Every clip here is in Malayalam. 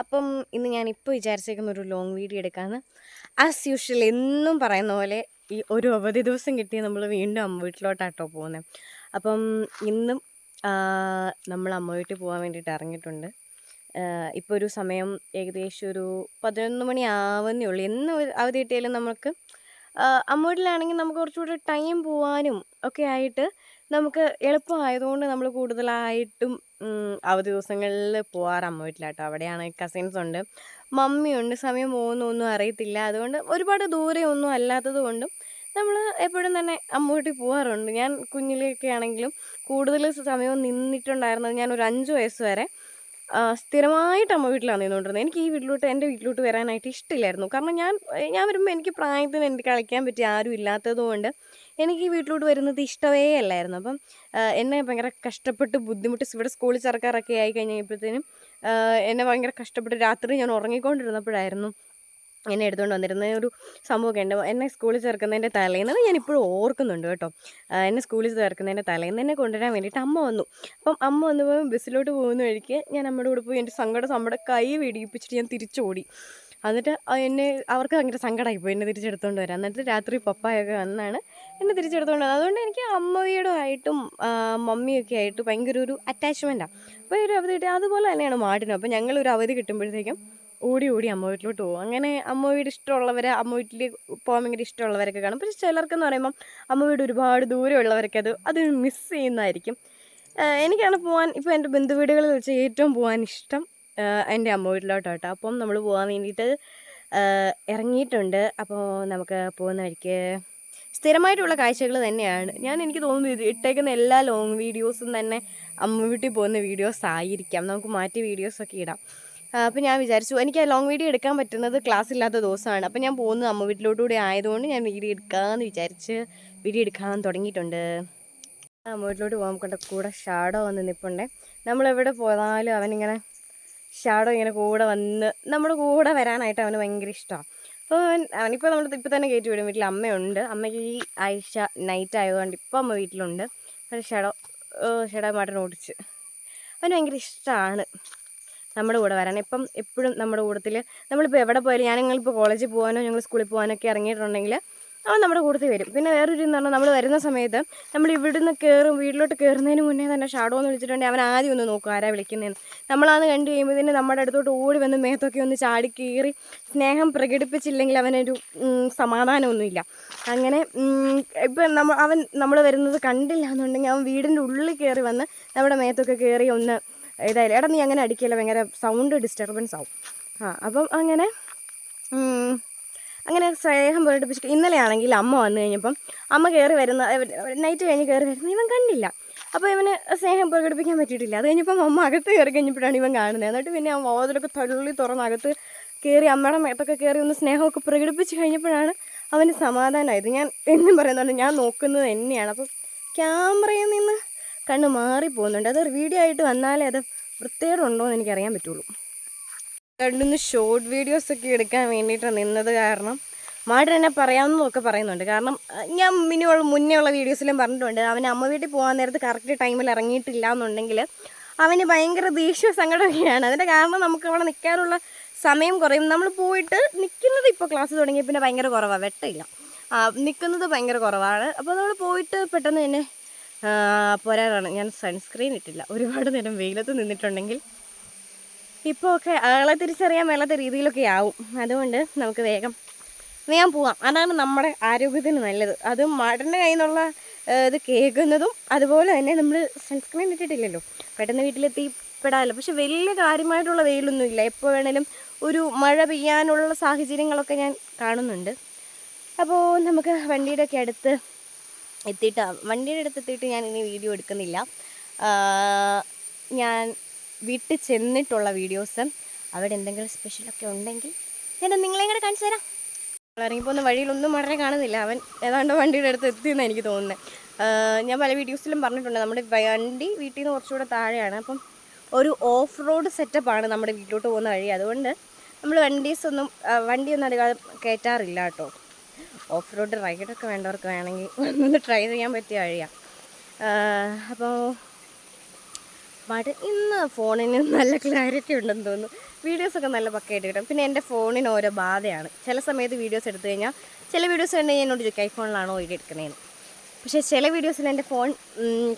അപ്പം ഇന്ന് ഞാനിപ്പോൾ വിചാരിച്ചേക്കുന്ന ഒരു ലോങ് വീഡിയോ എടുക്കാമെന്ന്. ആസ് യൂഷ്വൽ എന്നും പറയുന്ന പോലെ ഈ ഒരു അവധി ദിവസം കിട്ടിയ നമ്മൾ വീണ്ടും അമ്മ വീട്ടിലോട്ടാട്ടോ പോകുന്നത്. അപ്പം ഇന്നും നമ്മൾ അമ്മ വീട്ടിൽ പോകാൻ വേണ്ടിയിട്ട് ഇറങ്ങിയിട്ടുണ്ട്. ഇപ്പോൾ ഒരു സമയം ഏകദേശം ഒരു 11 മണി ആവുന്നേ ഉള്ളൂ. എന്ന് അവധി കിട്ടിയാലും നമുക്ക് അമ്മ വീട്ടിലാണെങ്കിൽ നമുക്ക് കുറച്ചുകൂടി ടൈം പോവാനും ഒക്കെ ആയിട്ട് നമുക്ക് എളുപ്പമായതുകൊണ്ട് നമ്മൾ കൂടുതലായിട്ടും അവധി ദിവസങ്ങളിൽ പോവാറ് അമ്മ വീട്ടിലാട്ടോ. അവിടെയാണ് കസിൻസ് ഉണ്ട്, മമ്മിയുണ്ട്. സമയം പോകുന്നൊന്നും അറിയത്തില്ല. അതുകൊണ്ട് ഒരുപാട് ദൂരെയൊന്നും അല്ലാത്തത് കൊണ്ടും നമ്മൾ എപ്പോഴും തന്നെ അമ്മ വീട്ടിൽ പോകാറുണ്ട്. ഞാൻ കുഞ്ഞിലെയൊക്കെ ആണെങ്കിലും കൂടുതൽ സമയവും നിന്നിട്ടുണ്ടായിരുന്നത് ഞാൻ ഒരു 5 വയസ്സ് വരെ സ്ഥിരമായിട്ട് അമ്മ വീട്ടിലാണ് നിന്നുകൊണ്ടിരുന്നത്. എനിക്ക് ഈ വീട്ടിലോട്ട് എൻ്റെ വീട്ടിലോട്ട് വരാനായിട്ട് ഇഷ്ടമില്ലായിരുന്നു. കാരണം ഞാൻ വരുമ്പോൾ എനിക്ക് പ്രായത്തിന് എനിക്ക് കളിക്കാൻ പറ്റിയ ആരും ഇല്ലാത്തത് കൊണ്ട് എനിക്ക് ഈ വീട്ടിലോട്ട് വരുന്നത് ഇഷ്ടമേ അല്ലായിരുന്നു. അപ്പം എന്നെ ഭയങ്കര കഷ്ടപ്പെട്ട് ബുദ്ധിമുട്ടി ഇവിടെ സ്കൂളിൽ ചേർക്കാറൊക്കെ ആയി കഴിഞ്ഞപ്പോഴത്തേനും എന്നെ ഭയങ്കര കഷ്ടപ്പെട്ട് രാത്രി ഞാൻ ഉറങ്ങിക്കൊണ്ടിരുന്നപ്പോഴായിരുന്നു എന്നെ എടുത്തുകൊണ്ട് വന്നിരുന്ന ഒരു സംഭവമൊക്കെ ഉണ്ട്. എന്നെ സ്കൂളിൽ ചേർക്കുന്നതിൻ്റെ തലേന്ന് ഞാനിപ്പോഴും ഓർക്കുന്നുണ്ട് കേട്ടോ. എന്നെ സ്കൂളിൽ ചേർക്കുന്നതിൻ്റെ തലേന്ന് എന്നെ കൊണ്ടുവരാൻ വേണ്ടിയിട്ട് അമ്മ വന്നു. അപ്പം അമ്മ വന്നപ്പോൾ ബസ്സിലോട്ട് പോകുന്ന വഴിക്ക് ഞാൻ അമ്മയുടെ കൂടെ പോയി എൻ്റെ നമ്മുടെ കൈ വെടിയിപ്പിച്ചിട്ട് ഞാൻ തിരിച്ചോടി. എന്നിട്ട് അവർക്ക് ഭയങ്കര സങ്കടമായിപ്പോയി എന്നെ തിരിച്ചെടുത്തുകൊണ്ട് വരാം. എന്നിട്ട് രാത്രി പപ്പായൊക്കെ വന്നാണ് എന്നെ തിരിച്ചെടുത്തുകൊണ്ട് വന്നത്. അതുകൊണ്ട് എനിക്ക് അമ്മയോടുമായിട്ടും മമ്മിയൊക്കെ ആയിട്ട് ഭയങ്കര ഒരു അറ്റാച്ച്മെൻറ്റാണ്. അപ്പോൾ ഒരു അവധി കിട്ടി അതുപോലെ തന്നെയാണ് മാഡിനും. അപ്പോൾ ഞങ്ങളൊരു അവധി കിട്ടുമ്പോഴത്തേക്കും ഓടി ഓടി അമ്മ വീട്ടിലോട്ട് പോകും. അങ്ങനെ അമ്മ വീട് ഇഷ്ടമുള്ളവർ അമ്മ വീട്ടിൽ പോകാൻ ഭയങ്കര ഇഷ്ടമുള്ളവരൊക്കെ കാണും. പക്ഷേ ചിലർക്കെന്ന് പറയുമ്പം അമ്മ വീട് ഒരുപാട് ദൂരമുള്ളവരൊക്കെ അത് മിസ് ചെയ്യുന്നതായിരിക്കും. എനിക്കാണ് പോകാൻ ഇപ്പോൾ എൻ്റെ ബന്ധുവീടുകളിൽ വെച്ച് ഏറ്റവും പോകാൻ ഇഷ്ടം എൻ്റെ അമ്മ വീട്ടിലോട്ടാട്ടോ. അപ്പം നമ്മൾ പോകാൻ വേണ്ടിയിട്ട് ഇറങ്ങിയിട്ടുണ്ട്. അപ്പോൾ നമുക്ക് പോകുന്ന വഴിക്ക് സ്ഥിരമായിട്ടുള്ള കാഴ്ചകൾ തന്നെയാണ്. എനിക്ക് തോന്നുന്നു ഇട്ടേക്കുന്ന എല്ലാ ലോങ് വീഡിയോസും തന്നെ അമ്മ വീട്ടിൽ പോകുന്ന വീഡിയോസ് ആയിരിക്കാം. നമുക്ക് മാറ്റി വീഡിയോസൊക്കെ ഇടാം. അപ്പോൾ ഞാൻ വിചാരിച്ചു എനിക്ക് ആ ലോങ് വീഡിയോ എടുക്കാൻ പറ്റുന്നത് ക്ലാസ് ഇല്ലാത്ത ദിവസമാണ്. അപ്പോൾ ഞാൻ പോകുന്നത് അമ്മ വീട്ടിലോട്ടുകൂടി ആയതുകൊണ്ട് ഞാൻ വീഡിയോ എടുക്കാമെന്ന് വിചാരിച്ച് വീഡിയോ എടുക്കാൻ തുടങ്ങിയിട്ടുണ്ട്. അമ്മ വീട്ടിലോട്ട് പോകാൻ കൂടെ ഷാഡോ വന്ന് നിൽപ്പുണ്ടേ. നമ്മളെവിടെ പോയാലും അവനിങ്ങനെ ഷാഡോ ഇങ്ങനെ കൂടെ വന്ന് നമ്മുടെ കൂടെ വരാനായിട്ട് അവന് ഭയങ്കര ഇഷ്ടമാണ്. അപ്പോൾ അവനിപ്പോൾ ഇപ്പോൾ തന്നെ കയറ്റി വിടും. വീട്ടിൽ അമ്മയുണ്ട്. അമ്മയ്ക്ക് ഈ ആഴ്ച നൈറ്റ് ആയതുകൊണ്ട് ഇപ്പോൾ അമ്മ വീട്ടിലുണ്ട്. പക്ഷേ ഷാഡോ മാട്ടൻ ഓടിച്ച് അവന് ഭയങ്കര ഇഷ്ടമാണ് നമ്മുടെ കൂടെ വരാൻ. എപ്പോഴും നമ്മുടെ കൂട്ടത്തിൽ നമ്മളിപ്പോൾ എവിടെ പോയാലും ഞങ്ങളിപ്പോൾ കോളേജിൽ പോകാനോ ഞങ്ങൾ സ്കൂളിൽ പോകാനൊക്കെ ഇറങ്ങിയിട്ടുണ്ടെങ്കിൽ അവൻ നമ്മുടെ കൂട്ടത്തിൽ വരും. പിന്നെ വേറൊരു എന്ന് പറഞ്ഞാൽ നമ്മൾ വരുന്ന സമയത്ത് നമ്മൾ ഇവിടുന്ന് വീട്ടിലോട്ട് കയറുന്നതിന് മുന്നേ തന്നെ ഷാഡോ എന്ന് വിളിച്ചിട്ടുണ്ടെങ്കിൽ അവൻ ആദ്യം ഒന്ന് നോക്കും ആരാ വിളിക്കുന്നതെന്ന്. നമ്മളാന്ന് കണ്ടു കഴിയുമ്പോൾ തന്നെ നമ്മുടെ അടുത്തോട്ട് ഓടി വന്ന് മേത്തൊക്കെ ഒന്ന് ചാടി കയറി സ്നേഹം പ്രകടിപ്പിച്ചില്ലെങ്കിൽ അവനൊരു സമാധാനമൊന്നുമില്ല. അങ്ങനെ ഇപ്പം നമ്മൾ വരുന്നത് കണ്ടില്ല എന്നുണ്ടെങ്കിൽ അവൻ വീടിൻ്റെ ഉള്ളിൽ കയറി വന്ന് നമ്മുടെ മേത്തൊക്കെ കയറി ഒന്ന് ഇതായാലും എടാ നീ അങ്ങനെ അടിക്കില്ല, ഭയങ്കര സൗണ്ട് ഡിസ്റ്റർബൻസ് ആവും. അപ്പം അങ്ങനെ സ്നേഹം പ്രകടിപ്പിച്ചിട്ട് ഇന്നലെയാണെങ്കിൽ അമ്മ വന്നു കഴിഞ്ഞപ്പം അമ്മ നൈറ്റ് കഴിഞ്ഞ് കയറി വരുന്ന ഇവൻ കണ്ടില്ല. അപ്പോൾ ഇവന് സ്നേഹം പ്രകടിപ്പിക്കാൻ പറ്റിയിട്ടില്ല. അത് കഴിഞ്ഞപ്പം അമ്മ അകത്ത് കയറി കഴിഞ്ഞപ്പോഴാണ് ഇവൻ കാണുന്നത്. എന്നിട്ട് പിന്നെ അവൻ വാതിലൊക്കെ തള്ളി തുറന്ന് അകത്ത് കയറി അമ്മയുടെ മേത്തൊക്കെ കയറി ഒന്ന് സ്നേഹമൊക്കെ പ്രകടിപ്പിച്ച് കഴിഞ്ഞപ്പോഴാണ് അവന് സമാധാനമായത്. ഞാൻ എന്നും പറയുന്നുണ്ട് ഞാൻ നോക്കുന്നത് തന്നെയാണ്. അപ്പം ക്യാമറയിൽ നിന്ന് കണ്ണ് മാറിപ്പോകുന്നുണ്ട്. അത് വീഡിയോ ആയിട്ട് വന്നാലേ അത് വൃത്തികേട് ഉണ്ടോ എന്ന് എനിക്കറിയാൻ പറ്റുള്ളൂ. രണ്ടൊന്ന് ഷോർട്ട് വീഡിയോസൊക്കെ എടുക്കാൻ വേണ്ടിയിട്ട് നിന്നത് കാരണം മാഡൻ എന്നെ പറയാമെന്നൊക്കെ പറയുന്നുണ്ട്. കാരണം ഞാൻ മുന്നേ ഉള്ള വീഡിയോസിലും പറഞ്ഞിട്ടുണ്ട് അവന് അമ്മ വീട്ടിൽ പോകാൻ നേരത്ത് കറക്റ്റ് ടൈമിൽ ഇറങ്ങിയിട്ടില്ല എന്നുണ്ടെങ്കിൽ അവന് ഭയങ്കര ദേഷ്യ സങ്കടമൊക്കെയാണ്. അതിൻ്റെ കാരണം നമുക്ക് അവിടെ നിൽക്കാനുള്ള സമയം കുറയും. നമ്മൾ പോയിട്ട് നിൽക്കുന്നത് ഇപ്പോൾ ക്ലാസ് തുടങ്ങിയ പിന്നെ ഭയങ്കര കുറവാണ്, വെട്ടമില്ല, നിൽക്കുന്നത് ഭയങ്കര കുറവാണ്. അപ്പോൾ നമ്മൾ പോയിട്ട് പെട്ടെന്ന് തന്നെ പോരാറാണ്. ഞാൻ സൺസ്ക്രീൻ ഇട്ടില്ല. ഒരുപാട് നേരം വെയിലത്ത് നിന്നിട്ടുണ്ടെങ്കിൽ ഇപ്പോൾ ഒക്കെ ആളെ തിരിച്ചറിയാൻ മേലാത്ത രീതിയിലൊക്കെ ആവും. അതുകൊണ്ട് നമുക്ക് വേഗം പോവാം. അതാണ് നമ്മുടെ ആരോഗ്യത്തിന് നല്ലത്. അതും മാടൻ്റെ കയ്യിൽ നിന്നുള്ള ഇത് കേൾക്കുന്നതും അതുപോലെ തന്നെ നമ്മൾ സൺസ്ക്രീൻ ഇട്ടിട്ടില്ലല്ലോ, പെട്ടെന്ന് വീട്ടിലെത്തിപ്പെടാമല്ലോ. പക്ഷെ വലിയ കാര്യമായിട്ടുള്ള വെയിലൊന്നുമില്ല. എപ്പോൾ വേണേലും ഒരു മഴ പെയ്യാനുള്ള സാഹചര്യങ്ങളൊക്കെ ഞാൻ കാണുന്നുണ്ട്. അപ്പോൾ നമുക്ക് വണ്ടിയുടെ അടുത്ത് എത്തിയിട്ട് ഞാൻ ഇനി വീഡിയോ എടുക്കുന്നില്ല. ഞാൻ വീട്ടിൽ ചെന്നിട്ടുള്ള വീഡിയോസ് അവിടെ എന്തെങ്കിലും സ്പെഷ്യലൊക്കെ ഉണ്ടെങ്കിൽ ഞാൻ നിങ്ങളെയും കൂടെ കാണിച്ചു തരാം. ഇറങ്ങിപ്പോകുന്ന വഴിയിലൊന്നും വളരെ കാണുന്നില്ല. അവൻ ഏതാണ്ട് വണ്ടിയുടെ അടുത്ത് എത്തിയെന്നാണ് എനിക്ക് തോന്നുന്നത്. ഞാൻ പല വീഡിയോസിലും പറഞ്ഞിട്ടുണ്ട് നമ്മുടെ വണ്ടി വീട്ടിൽ നിന്ന് കുറച്ചുകൂടെ താഴെയാണ്. അപ്പം ഒരു ഓഫ് റോഡ് സെറ്റപ്പാണ് നമ്മുടെ വീട്ടിലോട്ട് പോകുന്ന വഴി. അതുകൊണ്ട് നമ്മൾ വണ്ടിയൊന്നും അധികം കയറ്റാറില്ല കേട്ടോ. ഓഫ് റോഡ് റൈഡൊക്കെ വേണ്ടവർക്ക് വേണമെങ്കിൽ ഒന്ന് ട്രൈ ചെയ്യാൻ പറ്റിയ വഴിയാണ്. അപ്പോൾ മാട്ട് ഇന്ന് ഫോണിന് നല്ല ക്ലാരിറ്റി ഉണ്ടെന്ന് തോന്നുന്നു. വീഡിയോസൊക്കെ നല്ല പക്കയായിട്ട് കിട്ടും. പിന്നെ എൻ്റെ ഫോണിന് ഓരോ ബാധയാണ്. ചില സമയത്ത് വീഡിയോസ് എടുത്തു കഴിഞ്ഞാൽ ചില വീഡിയോസ് കണ്ടു കഴിഞ്ഞാൽ എന്നോട് ചോദിക്കും ഐഫോണിലാണോ വീഡിയോ എടുക്കണേന്ന്. പക്ഷേ ചില വീഡിയോസിൽ എൻ്റെ ഫോൺ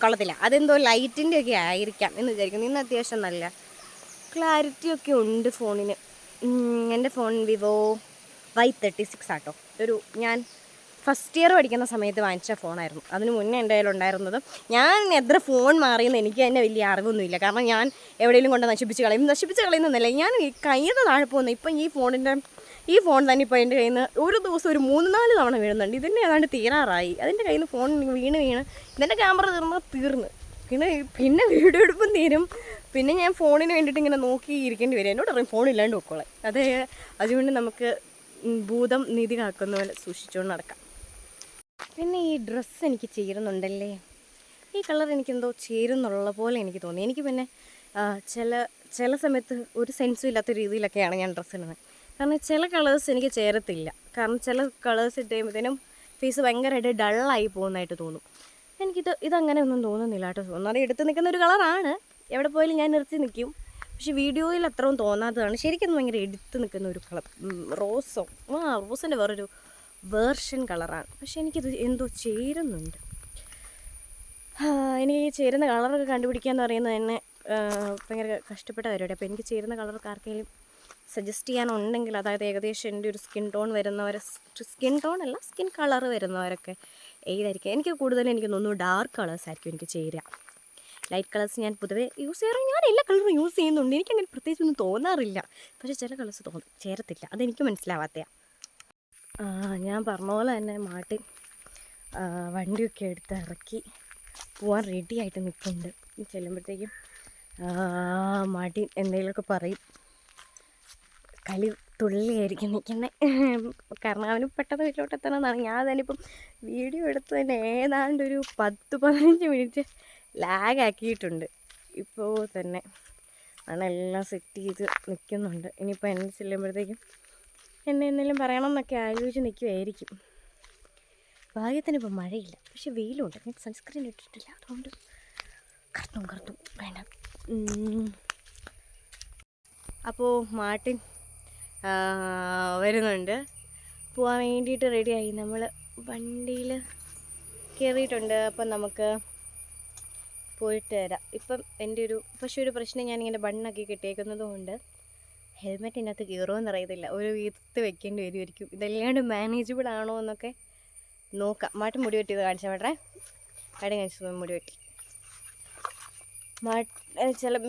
കൊള്ളത്തില്ല. അതെന്തോ ലൈറ്റിൻ്റെ ഒക്കെ ആയിരിക്കാം എന്ന് വിചാരിക്കുന്നു. ഇന്ന് അത്യാവശ്യം നല്ല ക്ലാരിറ്റിയൊക്കെ ഉണ്ട് ഫോണിന്. എൻ്റെ ഫോൺ വിവോ Y36 ആട്ടോ. ഞാൻ ഫസ്റ്റ് ഇയർ പഠിക്കുന്ന സമയത്ത് വാങ്ങിച്ച ഫോണായിരുന്നു. അതിന് മുന്നേ എൻ്റെ കയ്യിലുണ്ടായിരുന്നത്. ഞാൻ എത്ര ഫോൺ മാറിയെന്ന് എനിക്ക് തന്നെ വലിയ അറിവൊന്നുമില്ല. കാരണം ഞാൻ എവിടെയെങ്കിലും കൊണ്ട് നശിപ്പിച്ച് കളയുന്നൊന്നുമില്ല. ഞാൻ കയ്യിൽ നിന്ന് താഴെ പോകുന്നത്. ഇപ്പം ഈ ഫോൺ തന്നെ ഇപ്പോൾ എൻ്റെ കയ്യിൽ നിന്ന് ഒരു ദിവസം ഒരു 3-4 തവണ വീഴുന്നുണ്ട്. ഇതിൻ്റെ ഏതാണ്ട് തീരാറായി. അതിൻ്റെ കയ്യിൽ നിന്ന് ഫോൺ വീണ് ഇതിൻ്റെ ക്യാമറ തീർന്ന് പിന്നെ വീഡിയോ എടുപ്പും തീരും. പിന്നെ ഞാൻ ഫോണിന് വേണ്ടിയിട്ട് ഇങ്ങനെ നോക്കി ഇരിക്കേണ്ടി വരും. എന്നോട് പറയും ഫോണില്ലാണ്ട് വെക്കോളെ. അതുകൊണ്ട് നമുക്ക് ഭൂതം നീതി കാക്കുന്ന പോലെ സൂക്ഷിച്ചുകൊണ്ട് നടക്കാം. പിന്നെ ഈ ഡ്രസ്സ് എനിക്ക് ചേരുന്നുണ്ടല്ലേ, ഈ കളർ എനിക്കെന്തോ ചേരുന്നുള്ള പോലെ എനിക്ക് തോന്നി. എനിക്ക് പിന്നെ ചില സമയത്ത് ഒരു സെൻസും ഇല്ലാത്ത രീതിയിലൊക്കെയാണ് ഞാൻ ഡ്രസ്സ് ഇടുന്നത്. കാരണം ചില കളേഴ്സ് എനിക്ക് ചേരത്തില്ല. കാരണം ചില കളേഴ്സ് ഇട്ട് കഴിയുമ്പോഴത്തേനും ഫേസ് ഭയങ്കരമായിട്ട് ഡള്ളായി പോകുന്നതായിട്ട് തോന്നും. ഇതങ്ങനെ ഒന്നും തോന്നുന്നില്ല കേട്ടോ. ഒന്നാമത് എടുത്ത് നിൽക്കുന്ന ഒരു കളറാണ്. എവിടെ പോയാലും ഞാൻ നിർത്തി നിൽക്കും. പക്ഷെ വീഡിയോയിൽ അത്രയും തോന്നാത്തതാണ്. ശരിക്കും ഭയങ്കര എടുത്ത് നിൽക്കുന്ന ഒരു കളർ. റോസിൻ്റെ വേറൊരു വേർഷൻ കളറാണ്. പക്ഷെ എനിക്കിത് എന്തോ ചേരുന്നുണ്ട്. എനിക്ക് ഈ ചേരുന്ന കളറൊക്കെ കണ്ടുപിടിക്കാമെന്ന് പറയുന്നത് തന്നെ ഭയങ്കര കഷ്ടപ്പെട്ട കാര്യമാണ്. അപ്പോൾ എനിക്ക് ചേരുന്ന കളർക്ക് ആർക്കെങ്കിലും സജസ്റ്റ് ചെയ്യാനുണ്ടെങ്കിൽ, അതായത് ഏകദേശം എൻ്റെ ഒരു സ്കിൻ കളർ വരുന്നവരൊക്കെ ഏതായിരിക്കും. എനിക്ക് തോന്നുന്നു ഡാർക്ക് കളേഴ്സ് ആയിരിക്കും എനിക്ക് ചേരുക. ലൈറ്റ് കളേഴ്സ് ഞാൻ പൊതുവേ യൂസ് ചെയ്യാറുണ്ട്. ഞാൻ എല്ലാ കളറും യൂസ് ചെയ്യുന്നുണ്ട്. എനിക്കങ്ങനെ പ്രത്യേകിച്ചൊന്നും തോന്നാറില്ല. പക്ഷേ ചില കളേഴ്സ് ചേരത്തില്ല. അതെനിക്ക് മനസ്സിലാവാത്തയാണ്. ഞാൻ പറഞ്ഞ പോലെ തന്നെ മാട്ടി വണ്ടിയൊക്കെ എടുത്ത് ഇറക്കി പോകാൻ റെഡി ആയിട്ട് നിൽക്കുന്നുണ്ട്. ചെല്ലുമ്പോഴത്തേക്കും മാട്ടി എന്തെങ്കിലുമൊക്കെ പറയും. കലി തുള്ളിയായിരിക്കും നിൽക്കുന്നത്. കാരണം അവന് പെട്ടെന്ന് വീട്ടിലോട്ട് എത്തണമെന്നാണ്. ഞാൻ തന്നെ ഇപ്പം വീഡിയോ എടുത്ത് തന്നെ ഏതാണ്ട് ഒരു 10-15 മിനിറ്റ് ലാഗാക്കിയിട്ടുണ്ട്. ഇപ്പോൾ തന്നെ അതെല്ലാം സെറ്റ് ചെയ്ത് നിൽക്കുന്നുണ്ട്. ഇനിയിപ്പോൾ എന്നെ ചെല്ലുമ്പോഴത്തേക്കും എന്തെങ്കിലും പറയണം എന്നൊക്കെ ആലോചിച്ച് നിൽക്കുമായിരിക്കും. ഭാഗ്യത്തിന് ഇപ്പം മഴയില്ല, പക്ഷെ വെയിലുണ്ട്. ഞാൻ സൺസ്ക്രീൻ ഇട്ടിട്ടില്ല, അതുകൊണ്ട് കറുത്തും വേണ്ട. അപ്പോൾ മാർട്ടിൻ വരുന്നുണ്ട്. പോകാൻ വേണ്ടിയിട്ട് റെഡിയായി. നമ്മൾ വണ്ടിയിൽ കയറിയിട്ടുണ്ട്. അപ്പം നമുക്ക് പോയിട്ട് വരാം. ഇപ്പം എൻ്റെ ഒരു പ്രശ്നം, ഞാനിങ്ങനെ ബണ്ണൊക്കെ കിട്ടിയേക്കുന്നത് കൊണ്ട് ഹെൽമെറ്റിനകത്ത് കയറുമെന്ന് അറിയത്തില്ല. ഒരു വീത്ത് വെക്കേണ്ടി വരുമായിരിക്കും. ഇതല്ലാണ്ട് മാനേജബിൾ ആണോ എന്നൊക്കെ നോക്കാം. മാട്ടി മുടി വെട്ടിയത് കാണിച്ചാൽ വേണ്ടേ. കാണിച്ചു മുടി വെട്ടി.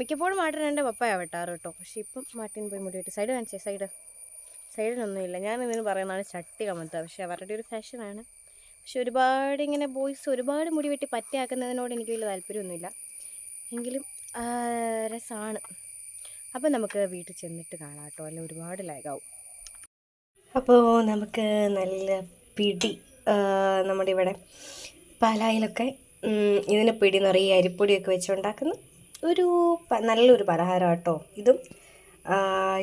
മിക്കപ്പോഴും മാട്ടിന് എൻ്റെ പപ്പയാണ് വെട്ടാറ് കേട്ടോ. പക്ഷെ ഇപ്പം മാട്ടിന് പോയി മുടി വെട്ടി. സൈഡ് കാണിച്ചേ. സൈഡിലൊന്നുമില്ല. ഞാനിതിന് പറയുന്നതാണ് ചട്ടി കമത്തുക. പക്ഷെ അവരുടെ ഒരു ഫാഷനാണ്. പക്ഷെ ഒരുപാട് ഇങ്ങനെ ബോയ്സ് ഒരുപാട് മുടി വെട്ടി പറ്റയാക്കുന്നതിനോട് എനിക്ക് വലിയ താല്പര്യമൊന്നുമില്ല. എങ്കിലും രസമാണ്. അപ്പം നമുക്ക് വീട്ടിൽ ചെന്നിട്ട് കാണാം കേട്ടോ, അല്ല ഒരുപാട് ലാഗാവും. അപ്പോൾ നമുക്ക് നല്ല പിടി നമ്മുടെ ഇവിടെ പാലായിലൊക്കെ ഇതിനെ പിടി നിറയെ അരിപ്പൊടിയൊക്കെ വെച്ചുണ്ടാക്കുന്ന നല്ലൊരു പലഹാരം കേട്ടോ.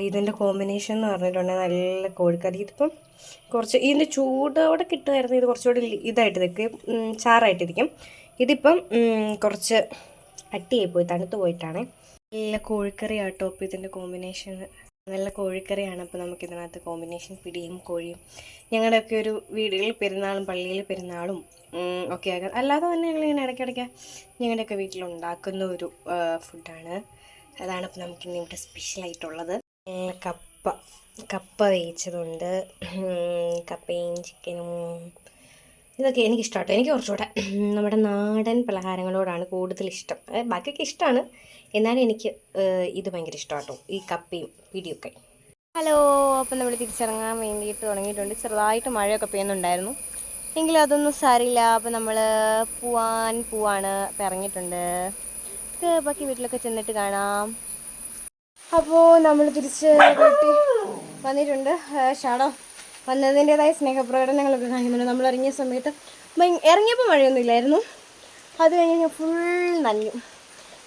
ഇതിൻ്റെ കോമ്പിനേഷൻ എന്ന് പറഞ്ഞിട്ടുണ്ടെങ്കിൽ നല്ല കോഴിക്കറി. ഇതിപ്പം കുറച്ച് ഇതിൻ്റെ ചൂടോടെ കിട്ടുമായിരുന്നു. ഇത് കുറച്ചുകൂടി ഇതായിട്ട് നിൽക്കും, ചാറായിട്ടിരിക്കും. ഇതിപ്പം കുറച്ച് അട്ടിയായിപ്പോയി, തണുത്ത് പോയിട്ടാണ്. നല്ല കോഴിക്കറി ആട്ടോ. അപ്പോൾ ഇതിൻ്റെ കോമ്പിനേഷൻ നല്ല കോഴിക്കറിയാണ്. അപ്പോൾ നമുക്കിതിനകത്ത് കോമ്പിനേഷൻ പിടിയും കോഴിയും. ഞങ്ങളുടെയൊക്കെ ഒരു വീടുകളിൽ പെരുന്നാളും പള്ളിയിൽ പെരുന്നാളും ഒക്കെ ആകാം. അല്ലാതെ തന്നെ ഞങ്ങളിങ്ങനെ ഇടയ്ക്കിടയ്ക്ക് ഞങ്ങളുടെയൊക്കെ വീട്ടിലുണ്ടാക്കുന്ന ഒരു ഫുഡാണ്. അതാണ് ഇപ്പോൾ നമുക്കിന്ന് ഇവിടെ സ്പെഷ്യലായിട്ടുള്ളത്. കപ്പ വേവിച്ചതുണ്ട്, കപ്പയും ചിക്കനും. ഇതൊക്കെ എനിക്കിഷ്ടമാട്ടോ. എനിക്ക് കുറച്ചുകൂടെ നമ്മുടെ നാടൻ പലഹാരങ്ങളോടാണ് കൂടുതൽ ഇഷ്ടം. ബാക്കിയൊക്കെ ഇഷ്ടമാണ്, എന്നാലും എനിക്ക് ഇത് ഭയങ്കര ഇഷ്ടമാട്ടോ, ഈ കപ്പയും പിടിയൊക്കെ. ഹലോ, അപ്പം നമ്മൾ തിരിച്ചിറങ്ങാൻ വേണ്ടിയിട്ട് തുടങ്ങിയിട്ടുണ്ട്. ചെറുതായിട്ട് മഴയൊക്കെ പെയ്യുന്നുണ്ടായിരുന്നു, എങ്കിലും അതൊന്നും സാരില്ല. അപ്പം നമ്മൾ പോവാണ്. അപ്പം ഇറങ്ങിയിട്ടുണ്ട്. ബാക്കി വീട്ടിലൊക്കെ ചെന്നിട്ട് കാണാം. അപ്പോൾ നമ്മൾ തിരിച്ച് വീട്ടിൽ വന്നിട്ടുണ്ട്. ഷാഡോ വന്നതിൻ്റേതായ സ്നേഹപ്രകടനങ്ങളൊക്കെ കാണിക്കുന്നുണ്ട്. നമ്മൾ ഇറങ്ങിയ സമയത്ത് ഇറങ്ങിയപ്പോൾ മഴയൊന്നുമില്ലായിരുന്നു. അത് കഴിഞ്ഞ് ഞാൻ ഫുൾ നനഞ്ഞു.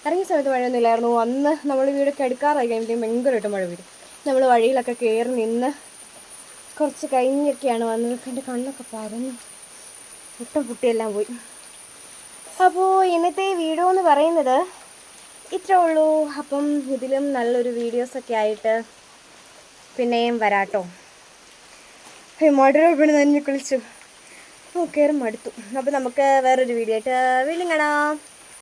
ഇറങ്ങിയ സമയത്ത് മഴയൊന്നുമില്ലായിരുന്നു. അന്ന് നമ്മൾ വീടൊക്കെ എടുക്കാറായി കഴിയുമ്പോഴത്തേക്കും ഭയങ്കരമായിട്ട് മഴ വരും. നമ്മൾ വഴിയിലൊക്കെ കയറി നിന്ന് കുറച്ച് കഴിഞ്ഞൊക്കെയാണ് വന്നത്. എൻ്റെ കണ്ണൊക്കെ പരന്നു പൊട്ടിയെല്ലാം പോയി. അപ്പോൾ ഇന്നത്തെ വീഡിയോ എന്ന് പറയുന്നത് ഇത്രേ ഉള്ളൂ. അപ്പം ഇതിലും നല്ലൊരു വീഡിയോസൊക്കെ ആയിട്ട് പിന്നെയും വരാട്ടോ. മോഡൽ ഇവിടെ നനഞ്ഞ് കുളിച്ചു. കയറി മടുത്തു. അപ്പോൾ നമുക്ക് വേറൊരു വീഡിയോ ആയിട്ട് വീണ്ടും കാണാം.